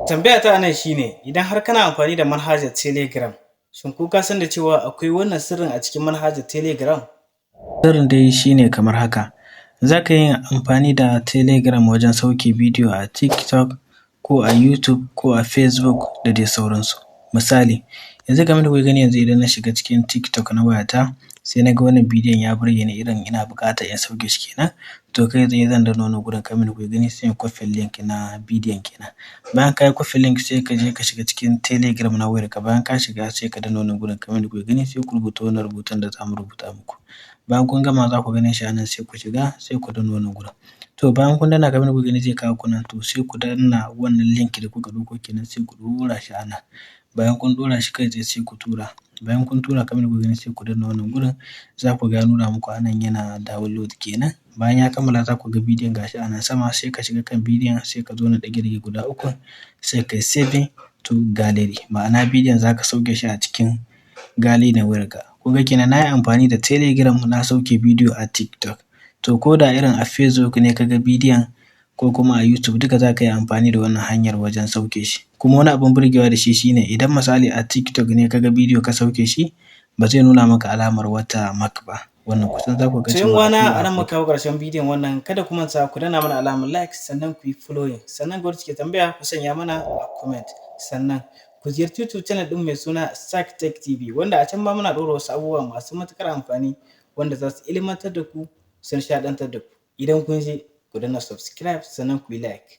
Tambaya ta nan shine idan har kana amfani da manhajar Telegram, shin ko ka san da cewa akwai wannan sirrin a cikin manhajar Telegram? Sirrin dai shine kamar haka. Za ka yi amfani da Telegram wajen sauke bidiyo a TikTok ko a YouTube ko a Facebook da dai sauransu. Misali, yanzu kamar da kuke gani yanzu idan na shiga cikin TikTok na wayata, sai na ga wannan bidiyon ya burge ni irin ina buƙatar in sauke shi kenan, to kai tsaye zan danna wannan gurin kamar da kuke gani sai in kwafe link na bidiyon kenan. Bayan ka yi kwafe link sai ka je ka shiga cikin Telegram na wayarka, bayan ka shiga sai ka danna wannan gurin kamar da kuke gani sai ku rubuta wannan rubutun da za mu rubuta muku. Bayan kun gama za ku gane shi a nan sai ku shiga sai ku danna wannan gurin. To bayan kun danna kamar da kuke gani zai kawo ku nan, to sai ku danna wannan link da kuka ɗauko kenan sai ku ɗora shi a nan. Bayan kun ɗora shi kai tsaye sai ku tura. Bayan kun tura kamar da kuke gani sai ku danna wannan gurin, za ku ga ya nuna muku a nan yana download kenan. Bayan ya kammala za ku ga bidiyon gashi a nan sama, sai ka shiga kan bidiyon sai ka zo na ɗage-ɗage guda uku sai kai saving to gallery, ma'ana bidiyon za ka sauke shi a cikin gallery na wayarka. Kun ga kenan na yi amfani da Telegram na sauke bidiyo a TikTok. To ko da irin a Facebook ne ka ga bidiyon ko kuma a YouTube duka za ka yi amfani da wannan hanyar wajen sauke shi. Kuma wani abin burgewa da shi shine idan misali a TikTok ne ka ga bidiyo ka sauke shi, ba zai nuna maka alamar wata mark ba. Wannan kusan za ku ga To cewa uwana a nan muka kawo ƙarshen bidiyon wannan, kada ku manta ku danna mana alamar like sannan ku yi following, sannan ga wanda suke tambaya ku sanya mana a comment, sannan ku ziyarci YouTube channel ɗin mai suna Sack Tech TV wanda a can ma muna ɗora wasu abubuwa masu matuƙar amfani wanda za su ilmantar da ku su nishaɗantar da ku. Idan kun je ku danna subscribe sannan ku yi like.